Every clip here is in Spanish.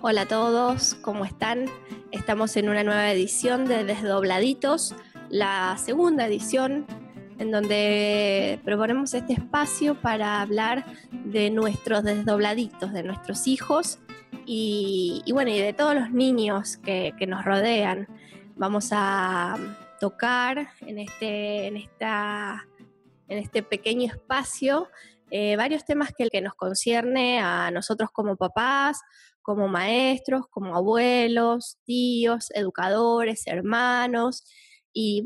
Hola a todos, ¿cómo están? Estamos en una nueva edición de Desdobladitos, la segunda edición en donde proponemos este espacio para hablar de nuestros desdobladitos, de nuestros hijos y de todos los niños que nos rodean. Vamos a tocar en este pequeño espacio varios temas que nos concierne a nosotros como papás, como maestros, como abuelos, tíos, educadores, hermanos, y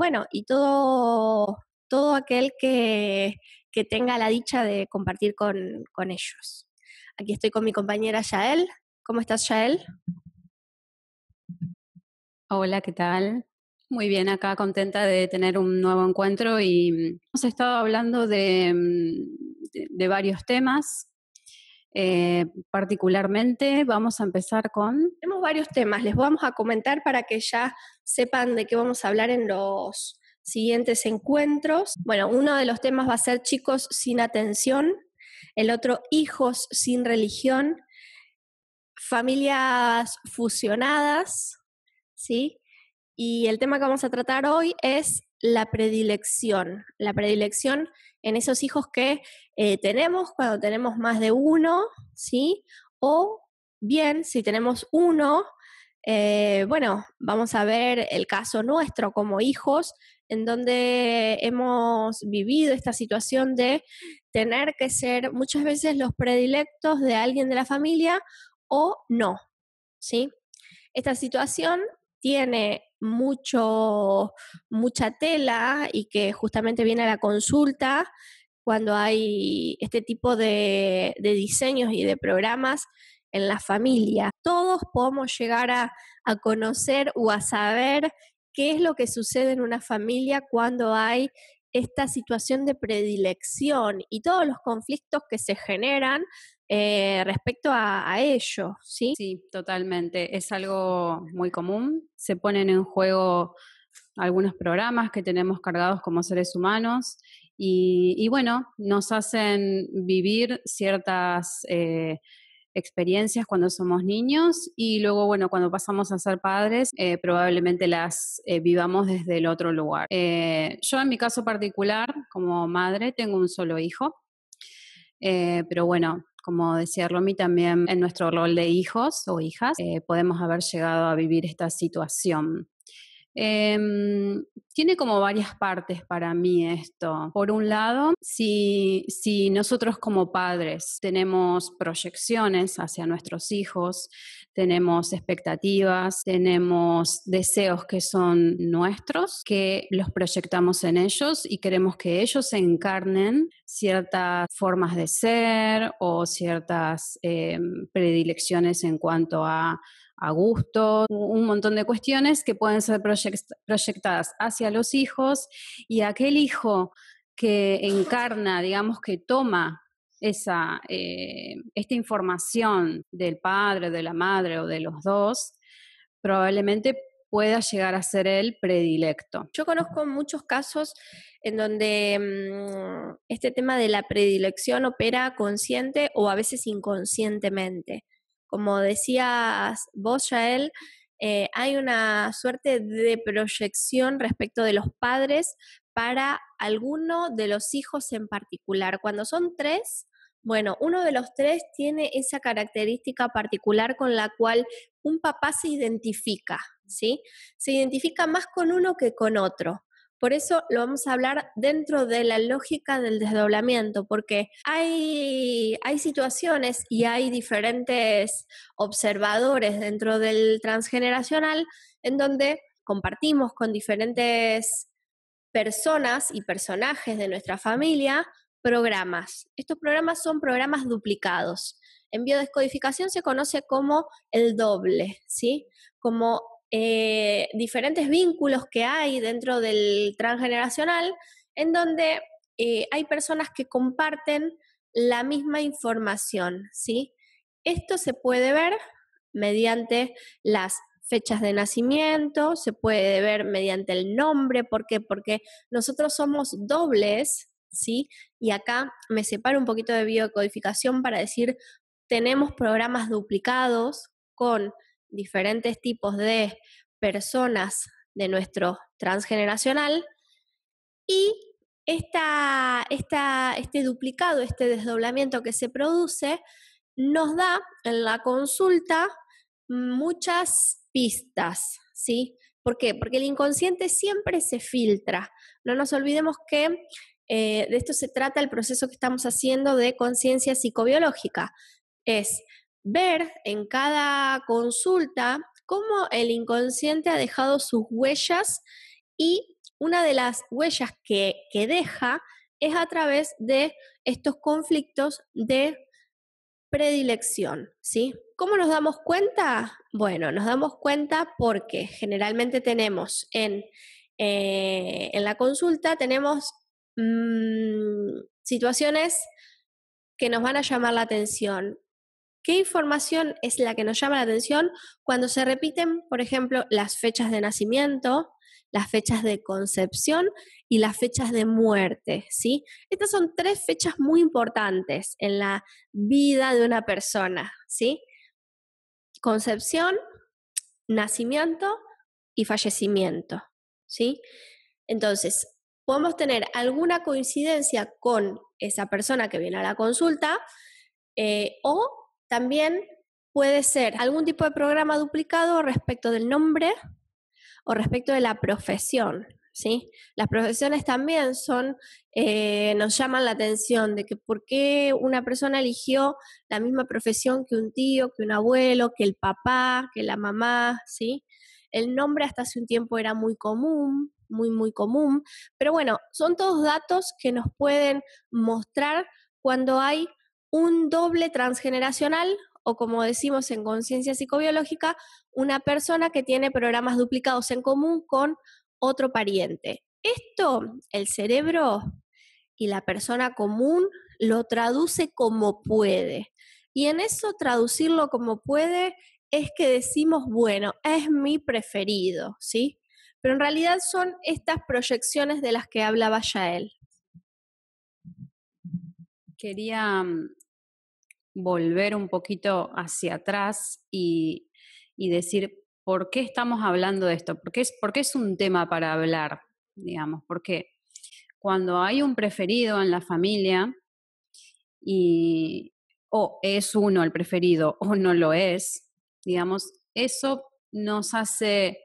todo aquel que tenga la dicha de compartir con ellos. Aquí estoy con mi compañera Yael. ¿Cómo estás, Yael? Hola, ¿qué tal? Muy bien, acá contenta de tener un nuevo encuentro y hemos estado hablando de varios temas. Particularmente vamos a empezar con... Tenemos varios temas, les vamos a comentar para que ya sepan de qué vamos a hablar en los siguientes encuentros. Bueno, uno de los temas va a ser chicos sin atención, el otro hijos sin religión, familias fusionadas, ¿sí? Y el tema que vamos a tratar hoy es la predilección en esos hijos que tenemos cuando tenemos más de uno, ¿sí? O bien, si tenemos uno, vamos a ver el caso nuestro como hijos, en donde hemos vivido esta situación de tener que ser muchas veces los predilectos de alguien de la familia o no, ¿sí? Esta situación tiene mucha tela y que justamente viene a la consulta cuando hay este tipo de diseños y de programas en la familia. Todos podemos llegar a conocer o a saber qué es lo que sucede en una familia cuando hay esta situación de predilección y todos los conflictos que se generan respecto a ello, ¿sí? Sí, totalmente. Es algo muy común. Se ponen en juego algunos programas que tenemos cargados como seres humanos y bueno, nos hacen vivir ciertas experiencias cuando somos niños y luego, bueno, cuando pasamos a ser padres, probablemente las vivamos desde el otro lugar. Yo en mi caso particular, como madre, tengo un solo hijo, pero bueno, como decía Romy, también en nuestro rol de hijos o hijas podemos haber llegado a vivir esta situación. Eh, Tiene como varias partes para mí esto. Por un lado, si nosotros como padres tenemos proyecciones hacia nuestros hijos, tenemos expectativas, tenemos deseos que son nuestros, que los proyectamos en ellos y queremos que ellos encarnen ciertas formas de ser o ciertas predilecciones en cuanto a gusto, un montón de cuestiones que pueden ser proyectadas hacia los hijos y aquel hijo que encarna, digamos, que toma esta información del padre, de la madre o de los dos, probablemente pueda llegar a ser el predilecto. Yo conozco muchos casos en donde este tema de la predilección opera consciente o a veces inconscientemente. Como decías vos, Yael, hay una suerte de proyección respecto de los padres para alguno de los hijos en particular. Cuando son tres, bueno, uno de los tres tiene esa característica particular con la cual un papá se identifica, ¿sí? Se identifica más con uno que con otro. Por eso lo vamos a hablar dentro de la lógica del desdoblamiento, porque hay situaciones y hay diferentes observadores dentro del transgeneracional en donde compartimos con diferentes personas y personajes de nuestra familia programas. Estos programas son programas duplicados. En biodescodificación se conoce como el doble, ¿sí? Como diferentes vínculos que hay dentro del transgeneracional en donde hay personas que comparten la misma información, ¿sí? Esto se puede ver mediante las fechas de nacimiento, se puede ver mediante el nombre. ¿Por qué? Porque nosotros somos dobles, ¿sí? Y acá me separo un poquito de biocodificación para decir, tenemos programas duplicados, con diferentes tipos de personas de nuestro transgeneracional y este duplicado, este desdoblamiento que se produce, nos da en la consulta muchas pistas, ¿sí? ¿Por qué? Porque el inconsciente siempre se filtra. No nos olvidemos que de esto se trata el proceso que estamos haciendo de conciencia psicobiológica. Es ver en cada consulta cómo el inconsciente ha dejado sus huellas y una de las huellas que deja es a través de estos conflictos de predilección, ¿sí? ¿Cómo nos damos cuenta? Bueno, nos damos cuenta porque generalmente tenemos en la consulta tenemos situaciones que nos van a llamar la atención. ¿Qué información es la que nos llama la atención? Cuando se repiten, por ejemplo, las fechas de nacimiento, las fechas de concepción y las fechas de muerte, ¿sí? Estas son 3 fechas muy importantes en la vida de una persona, ¿sí? Concepción, nacimiento y fallecimiento, ¿sí? Entonces, podemos tener alguna coincidencia con esa persona que viene a la consulta o también puede ser algún tipo de programa duplicado respecto del nombre o respecto de la profesión, ¿sí? Las profesiones también nos llaman la atención de que por qué una persona eligió la misma profesión que un tío, que un abuelo, que el papá, que la mamá, ¿sí? El nombre hasta hace un tiempo era muy común, muy común, pero bueno, son todos datos que nos pueden mostrar cuando hay un doble transgeneracional o como decimos en conciencia psicobiológica, una persona que tiene programas duplicados en común con otro pariente. Esto, el cerebro y la persona común lo traduce como puede. Y en eso traducirlo como puede es que decimos, bueno, es mi preferido, ¿sí? Pero en realidad son estas proyecciones de las que hablaba Yael. Quería volver un poquito hacia atrás y decir por qué estamos hablando de esto, por qué es un tema para hablar, digamos, porque cuando hay un preferido en la familia y o es uno el preferido o no lo es, digamos, eso nos hace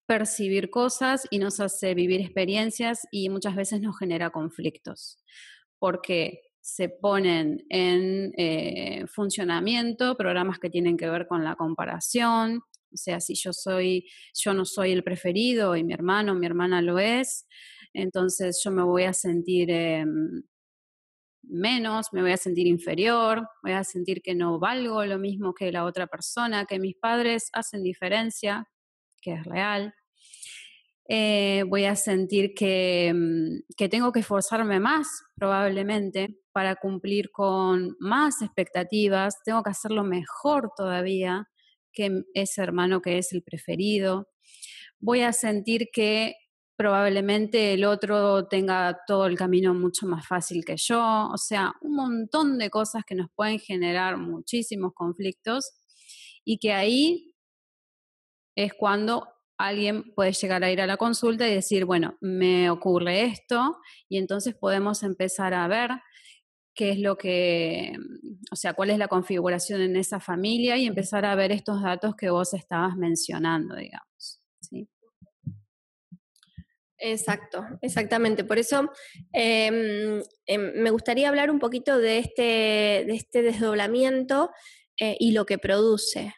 percibir cosas y nos hace vivir experiencias y muchas veces nos genera conflictos, porque se ponen en funcionamiento programas que tienen que ver con la comparación, o sea, si yo no soy el preferido y mi hermano o mi hermana lo es, entonces yo me voy a sentir menos, me voy a sentir inferior, voy a sentir que no valgo lo mismo que la otra persona, que mis padres hacen diferencia, que es real. Voy a sentir que tengo que esforzarme más, probablemente, para cumplir con más expectativas, tengo que hacerlo mejor todavía que ese hermano que es el preferido. Voy a sentir que probablemente el otro tenga todo el camino mucho más fácil que yo, o sea, un montón de cosas que nos pueden generar muchísimos conflictos y que ahí es cuando alguien puede llegar a ir a la consulta y decir, bueno, me ocurre esto, y entonces podemos empezar a ver qué es lo que, o sea, cuál es la configuración en esa familia y empezar a ver estos datos que vos estabas mencionando, digamos, ¿sí? Exacto, exactamente. Por eso me gustaría hablar un poquito de este desdoblamiento y lo que produce,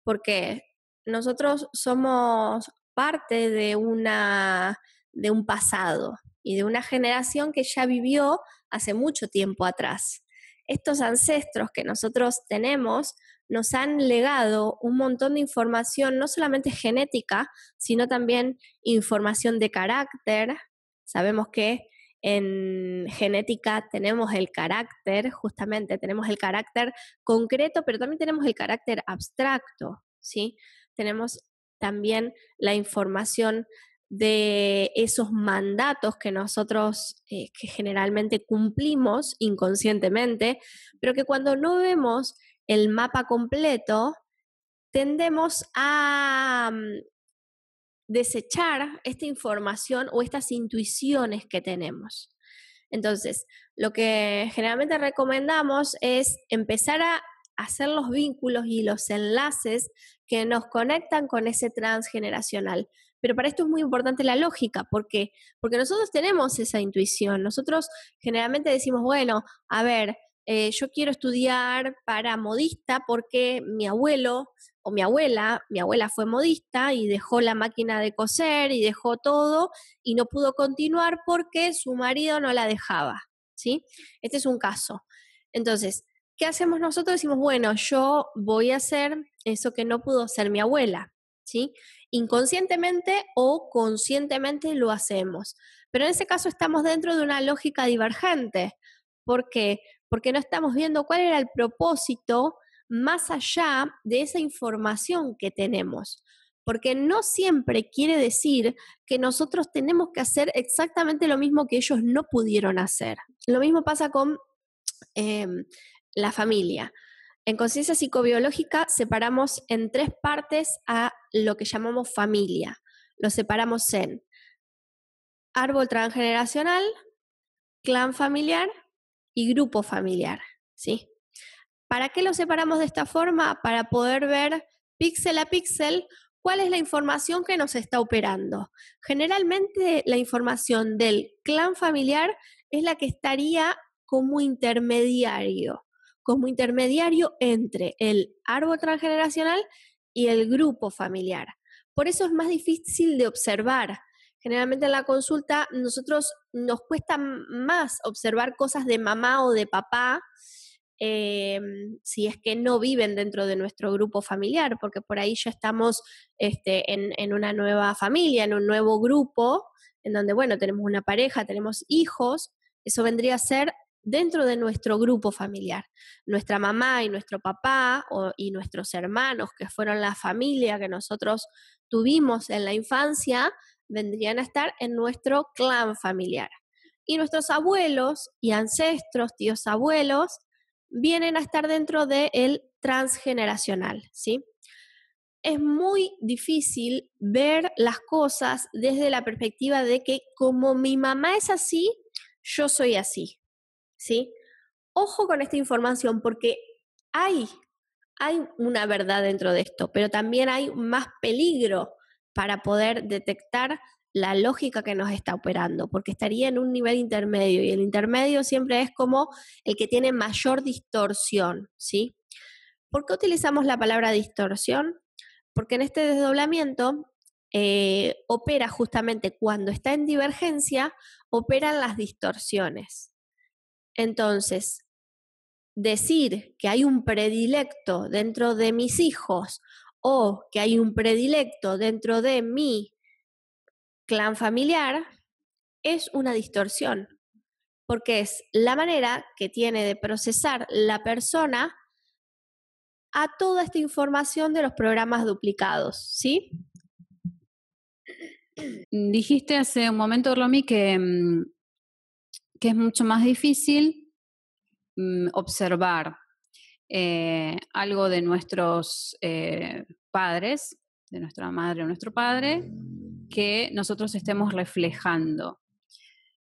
porque nosotros somos parte de un pasado y de una generación que ya vivió hace mucho tiempo atrás. Estos ancestros que nosotros tenemos nos han legado un montón de información, no solamente genética, sino también información de carácter. Sabemos que en genética tenemos el carácter, justamente tenemos el carácter concreto, pero también tenemos el carácter abstracto, ¿sí? Tenemos también la información de esos mandatos que nosotros que generalmente cumplimos inconscientemente, pero que cuando no vemos el mapa completo, tendemos a desechar esta información o estas intuiciones que tenemos. Entonces, lo que generalmente recomendamos es empezar a hacer los vínculos y los enlaces que nos conectan con ese transgeneracional. Pero para esto es muy importante la lógica, porque nosotros tenemos esa intuición. Nosotros generalmente decimos, bueno, a ver, yo quiero estudiar para modista porque mi abuelo o mi abuela fue modista y dejó la máquina de coser y dejó todo y no pudo continuar porque su marido no la dejaba, ¿sí? Este es un caso. Entonces, ¿qué hacemos nosotros? Decimos, bueno, yo voy a hacer eso que no pudo hacer mi abuela, ¿sí? Inconscientemente o conscientemente lo hacemos. Pero en ese caso estamos dentro de una lógica divergente. ¿Por qué? Porque no estamos viendo cuál era el propósito más allá de esa información que tenemos. Porque no siempre quiere decir que nosotros tenemos que hacer exactamente lo mismo que ellos no pudieron hacer. Lo mismo pasa con la familia. En conciencia psicobiológica separamos en 3 partes a lo que llamamos familia. Lo separamos en árbol transgeneracional, clan familiar y grupo familiar, ¿sí? ¿Para qué lo separamos de esta forma? Para poder ver píxel a píxel cuál es la información que nos está operando. Generalmente la información del clan familiar es la que estaría como intermediario entre el árbol transgeneracional y el grupo familiar. Por eso es más difícil de observar. Generalmente en la consulta nosotros nos cuesta más observar cosas de mamá o de papá, si es que no viven dentro de nuestro grupo familiar, porque por ahí ya estamos en una nueva familia, en un nuevo grupo, en donde, bueno, tenemos una pareja, tenemos hijos, eso vendría a ser dentro de nuestro grupo familiar. Nuestra mamá y nuestro papá y nuestros hermanos, que fueron la familia que nosotros tuvimos en la infancia, vendrían a estar en nuestro clan familiar. Y nuestros abuelos y ancestros, tíos abuelos, vienen a estar dentro del transgeneracional, ¿sí? Es muy difícil ver las cosas desde la perspectiva de que como mi mamá es así, yo soy así, ¿sí? Ojo con esta información porque hay una verdad dentro de esto, pero también hay más peligro para poder detectar la lógica que nos está operando, porque estaría en un nivel intermedio y el intermedio siempre es como el que tiene mayor distorsión, ¿sí? ¿Por qué utilizamos la palabra distorsión? Porque en este desdoblamiento opera justamente cuando está en divergencia, operan las distorsiones. Entonces, decir que hay un predilecto dentro de mis hijos o que hay un predilecto dentro de mi clan familiar es una distorsión, porque es la manera que tiene de procesar la persona a toda esta información de los programas duplicados, ¿sí? Dijiste hace un momento, Romy, que es mucho más difícil observar algo de nuestros padres, de nuestra madre o nuestro padre, que nosotros estemos reflejando.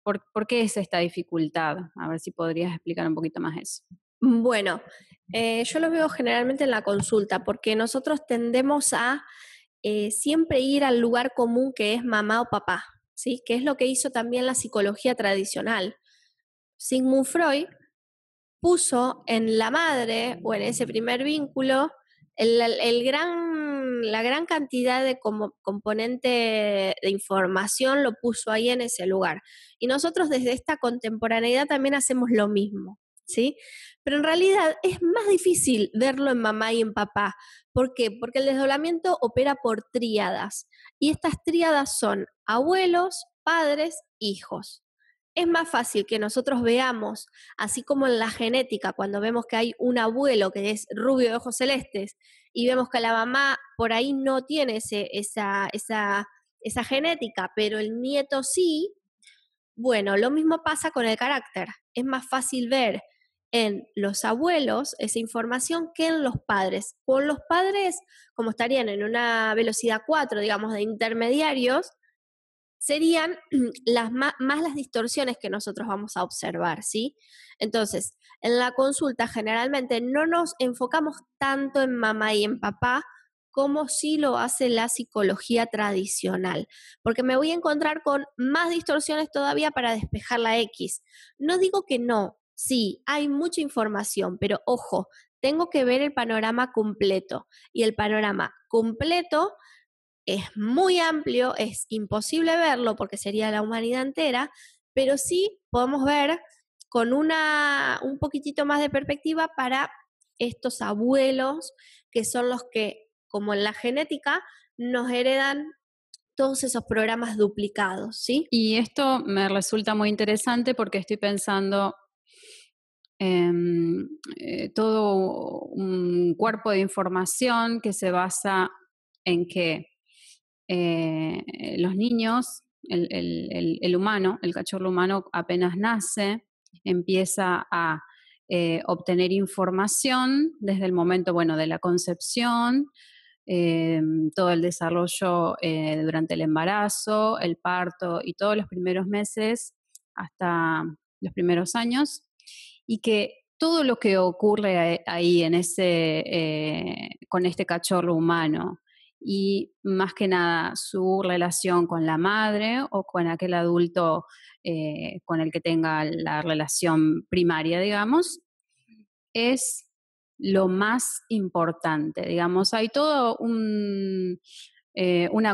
¿Por qué es esta dificultad? A ver si podrías explicar un poquito más eso. Bueno, yo lo veo generalmente en la consulta, porque nosotros tendemos a siempre ir al lugar común que es mamá o papá, ¿sí? Que es lo que hizo también la psicología tradicional. Sigmund Freud puso en la madre o en ese primer vínculo la gran cantidad de componente de información lo puso ahí en ese lugar. Y nosotros desde esta contemporaneidad también hacemos lo mismo, ¿sí? Pero en realidad es más difícil verlo en mamá y en papá. ¿Por qué? Porque el desdoblamiento opera por tríadas. Y estas tríadas son abuelos, padres, hijos. Es más fácil que nosotros veamos, así como en la genética, cuando vemos que hay un abuelo que es rubio de ojos celestes y vemos que la mamá por ahí no tiene esa genética, pero el nieto sí. Bueno, lo mismo pasa con el carácter. Es más fácil ver en los abuelos esa información que en los padres. Con los padres, como estarían en una velocidad 4, digamos, de intermediarios, serían más las distorsiones que nosotros vamos a observar, ¿sí? Entonces, en la consulta generalmente no nos enfocamos tanto en mamá y en papá como sí lo hace la psicología tradicional, porque me voy a encontrar con más distorsiones todavía para despejar la X. No digo que no, sí, hay mucha información, pero ojo, tengo que ver el panorama completo, y el panorama completo es muy amplio, es imposible verlo porque sería la humanidad entera, pero sí podemos ver con un poquitito más de perspectiva para estos abuelos que son los que, como en la genética, nos heredan todos esos programas duplicados, ¿sí? Y esto me resulta muy interesante porque estoy pensando en todo un cuerpo de información que se basa en que los niños, el humano, el cachorro humano apenas nace, empieza a obtener información desde el momento, bueno, de la concepción, todo el desarrollo durante el embarazo, el parto y todos los primeros meses hasta los primeros años, y que todo lo que ocurre ahí en con este cachorro humano, y más que nada su relación con la madre o con aquel adulto con el que tenga la relación primaria, digamos, es lo más importante. Digamos, hay todo una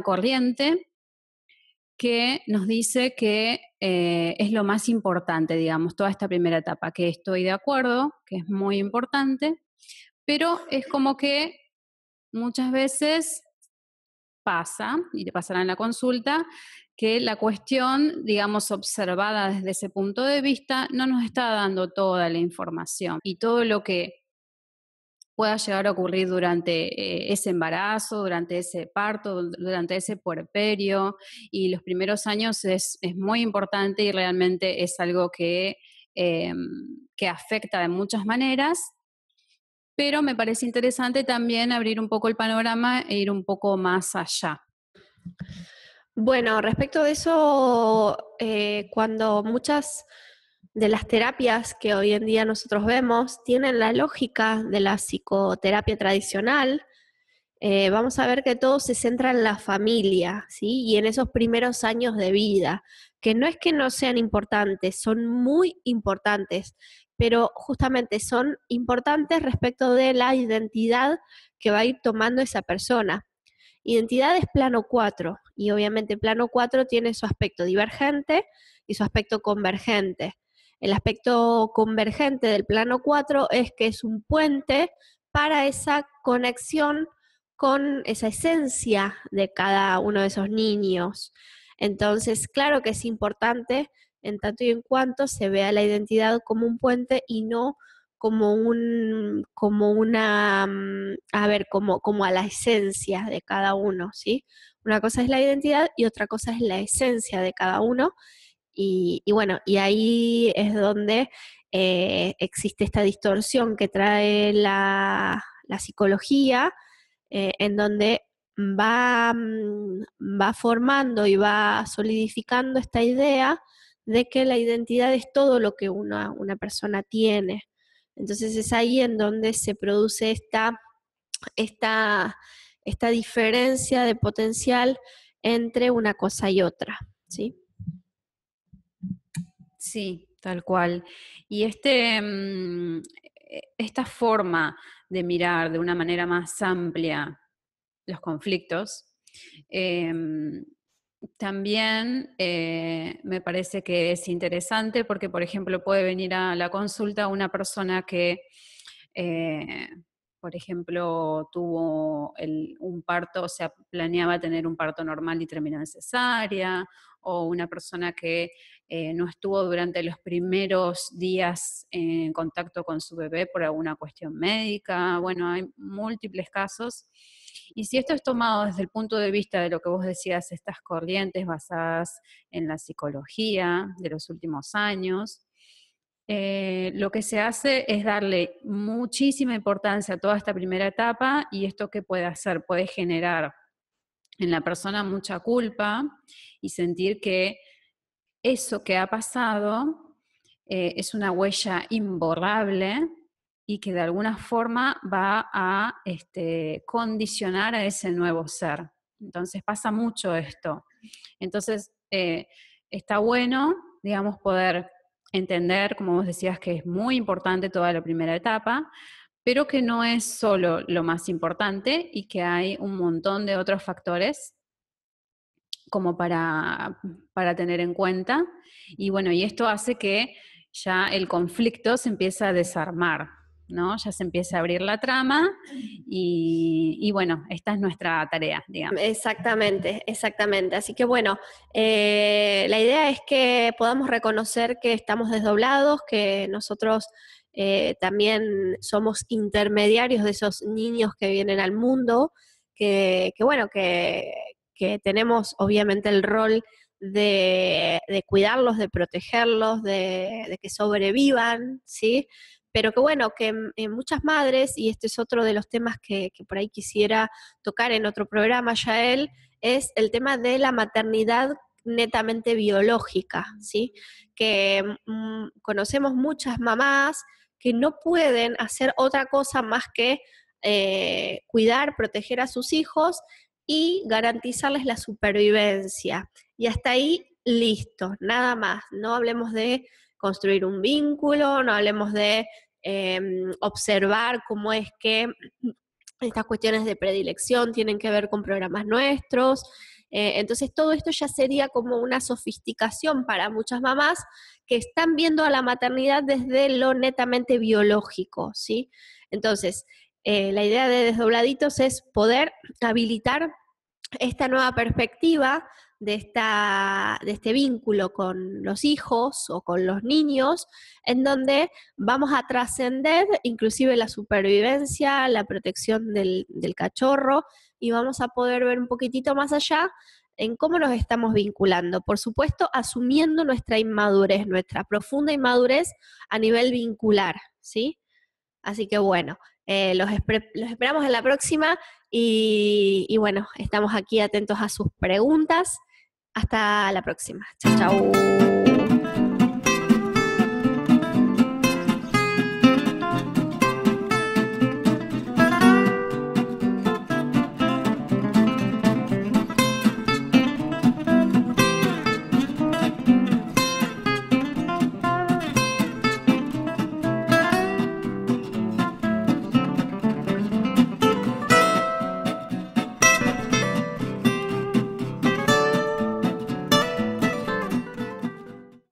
corriente que nos dice que es lo más importante, digamos, toda esta primera etapa, que estoy de acuerdo, que es muy importante, pero es como que muchas veces pasa, y te pasará en la consulta, que la cuestión, digamos, observada desde ese punto de vista, no nos está dando toda la información y todo lo que pueda llegar a ocurrir durante ese embarazo, durante ese parto, durante ese puerperio, y los primeros años es muy importante y realmente es algo eh, que afecta de muchas maneras, pero me parece interesante también abrir un poco el panorama e ir un poco más allá. Bueno, respecto de eso, cuando muchas de las terapias que hoy en día nosotros vemos tienen la lógica de la psicoterapia tradicional, vamos a ver que todo se centra en la familia, ¿sí? Y en esos primeros años de vida, que no es que no sean importantes, son muy importantes, pero justamente son importantes respecto de la identidad que va a ir tomando esa persona. Identidad es plano 4 y obviamente plano 4 tiene su aspecto divergente y su aspecto convergente. El aspecto convergente del plano 4 es que es un puente para esa conexión con esa esencia de cada uno de esos niños. Entonces, claro que es importante en tanto y en cuanto se vea la identidad como un puente y no como una, a ver, como a la esencia de cada uno, ¿sí? Una cosa es la identidad y otra cosa es la esencia de cada uno. Y bueno, y ahí es donde existe esta distorsión que trae la psicología, en donde va formando y va solidificando esta idea de que la identidad es todo lo que una persona tiene. Entonces es ahí en donde se produce esta, esta diferencia de potencial entre una cosa y otra, ¿sí? Sí, tal cual. Y esta forma de mirar de una manera más amplia los conflictos, em, también me parece que es interesante porque, por ejemplo, puede venir a la consulta una persona que, eh, por ejemplo, tuvo un parto, o sea, planeaba tener un parto normal y terminó en cesárea, o una persona que no estuvo durante los primeros días en contacto con su bebé por alguna cuestión médica. Bueno, hay múltiples casos. Y si esto es tomado desde el punto de vista de lo que vos decías, estas corrientes basadas en la psicología de los últimos años, Lo que se hace es darle muchísima importancia a toda esta primera etapa, y esto ¿qué puede hacer? Puede generar en la persona mucha culpa y sentir que eso que ha pasado es una huella imborrable y que de alguna forma va a condicionar a ese nuevo ser. Entonces pasa mucho esto. Entonces está bueno, digamos, poder entender, como vos decías, que es muy importante toda la primera etapa, pero que no es solo lo más importante y que hay un montón de otros factores como para tener en cuenta. Y bueno, y esto hace que ya el conflicto se empiece a desarmar, ¿no? Ya se empieza a abrir la trama y bueno, esta es nuestra tarea, digamos. Exactamente, exactamente. Así que bueno, la idea es que podamos reconocer que estamos desdoblados, que nosotros también somos intermediarios de esos niños que vienen al mundo, que bueno, que tenemos obviamente el rol de cuidarlos, de protegerlos, de que sobrevivan, ¿sí? Pero que bueno, que muchas madres, y este es otro de los temas que por ahí quisiera tocar en otro programa, Yael, es el tema de la maternidad netamente biológica, ¿sí? Que conocemos muchas mamás que no pueden hacer otra cosa más que cuidar, proteger a sus hijos y garantizarles la supervivencia. Y hasta ahí, listo, nada más. No hablemos de construir un vínculo, no hablemos de observar cómo es que estas cuestiones de predilección tienen que ver con programas nuestros. Entonces todo esto ya sería como una sofisticación para muchas mamás que están viendo a la maternidad desde lo netamente biológico, ¿sí? Entonces, la idea de Desdobladitos es poder habilitar esta nueva perspectiva de este vínculo con los hijos o con los niños, en donde vamos a trascender inclusive la supervivencia, la protección del cachorro, y vamos a poder ver un poquitito más allá en cómo nos estamos vinculando. Por supuesto, asumiendo nuestra inmadurez, nuestra profunda inmadurez a nivel vincular, ¿sí? Así que bueno, los esperamos en la próxima y bueno, estamos aquí atentos a sus preguntas. Hasta la próxima. Chau, chau.